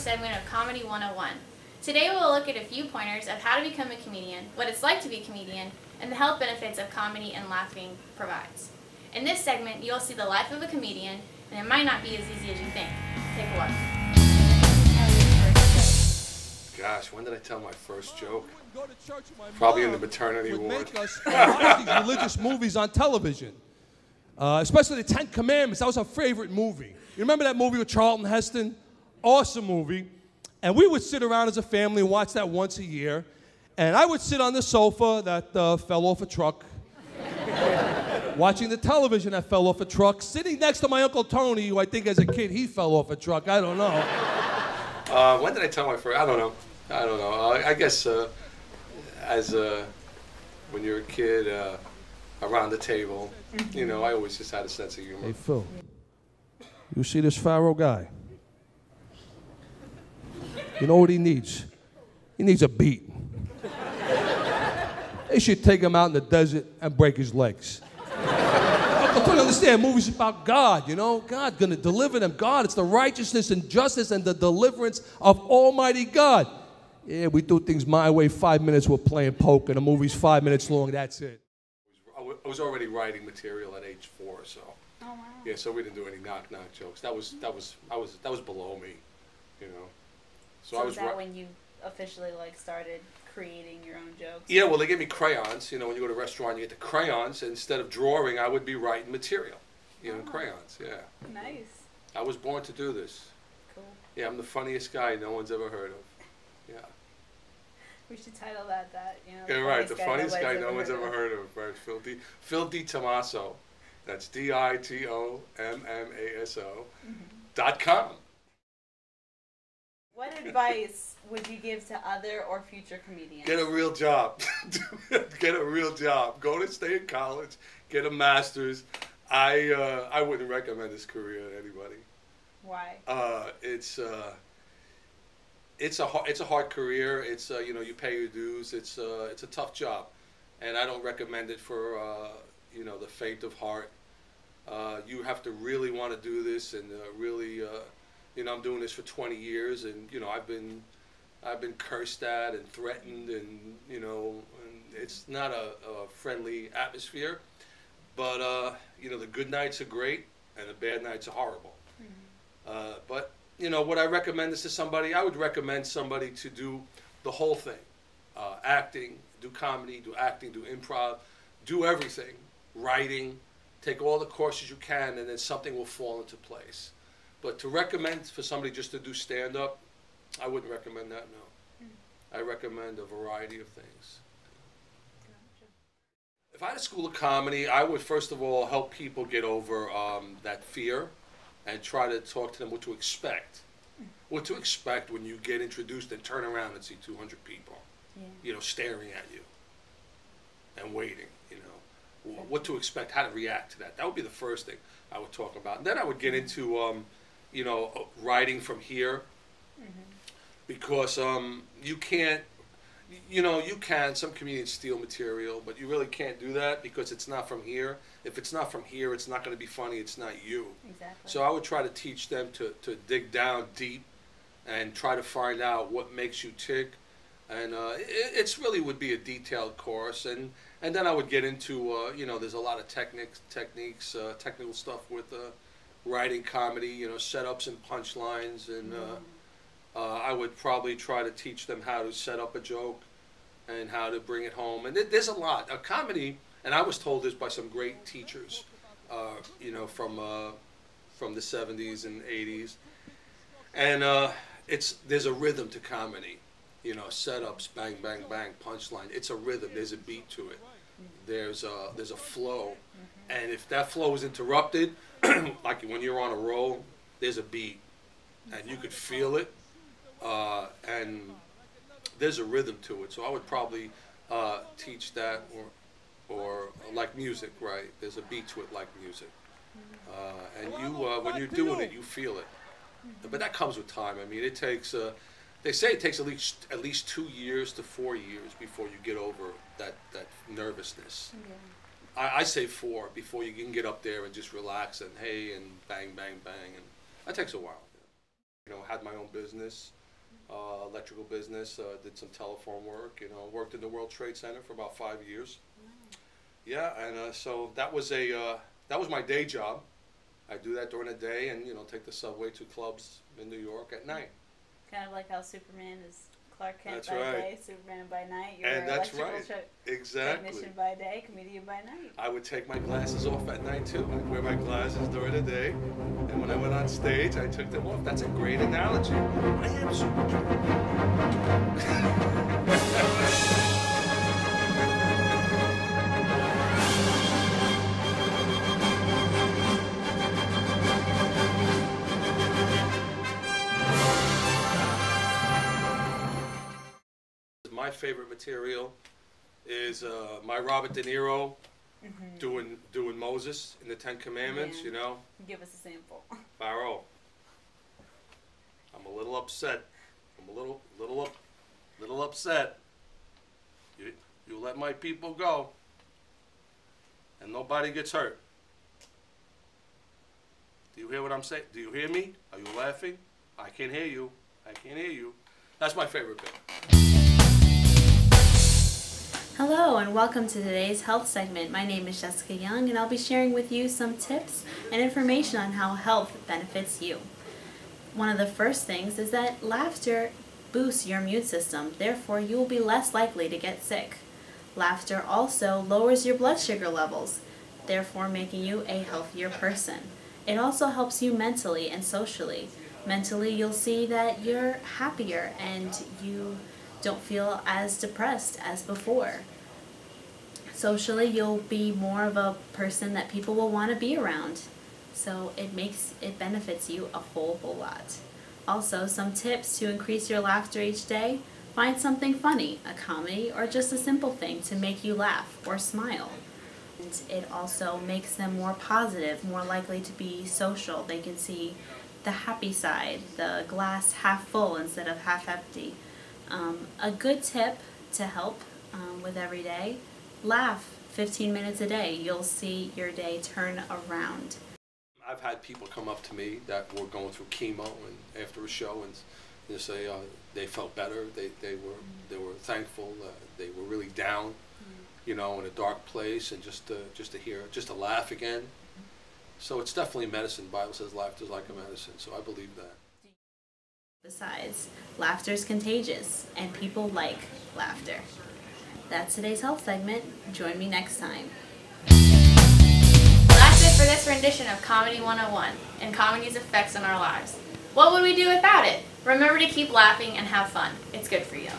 segment of Comedy 101. Today we will look at a few pointers of how to become a comedian, what it's like to be a comedian, and the health benefits of comedy and laughing provides. In this segment, you'll see the life of a comedian, and it might not be as easy as you think. Take a look. Gosh, when did I tell my first joke? Probably in the maternity ward. A lot of these religious movies on television, especially the Ten Commandments. That was our favorite movie. You remember that movie with Charlton Heston? Awesome movie. And we would sit around as a family and watch that once a year. And I would sit on the sofa that fell off a truck, watching the television that fell off a truck, sitting next to my Uncle Tony, who I think as a kid he fell off a truck. I don't know. When did I tell my first? I don't know. I guess when you're a kid around the table, you know, I always just had a sense of humor. Hey, Phil, you see this Pharaoh guy? You know what he needs? He needs a beat. They should take him out in the desert and break his legs. I don't understand, movies about God, you know? God's gonna deliver them. God, it's the righteousness and justice and the deliverance of Almighty God. Yeah, we do things my way. 5 minutes we're playing poker. The movie's 5 minutes long. That's it. I was already writing material at age 4, so. Oh wow. Yeah, so we didn't do any knock-knock jokes. That was below me, you know. So was that when you officially started creating your own jokes? Yeah, well, they gave me crayons. You know, when you go to a restaurant, you get the crayons. And instead of drawing, I would be writing material. You know, crayons. Yeah. Nice. I was born to do this. Cool. Yeah, I'm the funniest guy no one's ever heard of. Yeah. We should title that. Yeah, right. The funniest guy no one's ever heard of. Right. Phil Di Tomaso. That's DITOMMASO. .com. What advice would you give to other or future comedians? Get a real job. Get a real job. Go to stay in college. Get a master's. I wouldn't recommend this career to anybody. Why? It's a hard career. It's you know, you pay your dues. It's a tough job, and I don't recommend it for you know, the faint of heart. You have to really want to do this and really. You know, I'm doing this for 20 years, and you know, I've been cursed at and threatened, and you know, and it's not a friendly atmosphere. But you know, the good nights are great, and the bad nights are horrible. Mm-hmm. But you know, would I recommend this to somebody? I would recommend somebody to do the whole thing: acting, do comedy, do acting, do improv, do everything, writing. Take all the courses you can, and then something will fall into place. But to recommend for somebody just to do stand-up, I wouldn't recommend that, no. I recommend a variety of things. Gotcha. If I had a school of comedy, I would first of all help people get over that fear and try to talk to them what to expect. What to expect when you get introduced and turn around and see 200 people, you know, staring at you and waiting, you know. What to expect, how to react to that. That would be the first thing I would talk about. And then I would get into you know, writing from here, because you can't, you know, you can, some comedians steal material, but you really can't do that because it's not from here. If it's not from here, it's not going to be funny, it's not you. Exactly. So I would try to teach them to dig down deep and try to find out what makes you tick. And it's really would be a detailed course. And then I would get into, you know, there's a lot of technical stuff with writing comedy, you know, setups and punchlines, and I would probably try to teach them how to set up a joke and how to bring it home. And there's a lot. Comedy, and I was told this by some great teachers, you know, from the 70s and 80s. And there's a rhythm to comedy. You know, setups, bang, bang, bang, punchline. It's a rhythm. There's a beat to it. There's a flow. And if that flow is interrupted, like when you're on a roll, there's a beat, and you could feel it, and there's a rhythm to it. So I would probably teach that, or like music, right? There's a beat to it like music, and you when you're doing it, you feel it. But that comes with time. I mean, it takes. They say it takes at least 2 years to 4 years before you get over that nervousness. Yeah. I say 4 before you can get up there and just relax and hey and bang, bang, bang, and that takes a while. You know, had my own business. electrical business, did some telephone work, you know, worked in the World Trade Center for about 5 years. Yeah, and so that was my day job. I do that during the day and, you know, take the subway to clubs in New York at night. Kind of like how Superman is Clark Kent That's by right. day, Superman by night. You're And that's electrical right. Exactly. technician by day, comedian by night. I would take my glasses off at night too. I'd wear my glasses during the day, and when I went on stage, I took them off. That's a great analogy. I am My favorite material is my Robert De Niro doing Moses in the Ten Commandments. Yeah. You know, Give us a sample. Pharaoh, I'm a little upset. I'm a little upset. You let my people go, and nobody gets hurt. Do you hear what I'm saying? Do you hear me? Are you laughing? I can't hear you. I can't hear you. That's my favorite bit. Hello and welcome to today's health segment. My name is Jessica Young and I'll be sharing with you some tips and information on how health benefits you. One of the first things is that laughter boosts your immune system, therefore you will be less likely to get sick. Laughter also lowers your blood sugar levels, therefore making you a healthier person. It also helps you mentally and socially. Mentally, you'll see that you're happier and you don't feel as depressed as before. Socially, you'll be more of a person that people will want to be around. So it benefits you a whole lot. Also, some tips to increase your laughter each day. Find something funny, a comedy, or just a simple thing to make you laugh or smile. And it also makes them more positive, more likely to be social. They can see the happy side, the glass half full instead of half empty. A good tip to help with every day, laugh 15 minutes a day. You'll see your day turn around. I've had people come up to me that were going through chemo and after a show and they say they felt better. They were thankful. They were really down, you know, in a dark place, and just to laugh again. So it's definitely medicine. The Bible says laughter is like a medicine. So I believe that. Besides, laughter is contagious, and people like laughter. That's today's health segment. Join me next time. That's it for this rendition of Comedy 101 and comedy's effects on our lives. What would we do without it? Remember to keep laughing and have fun. It's good for you.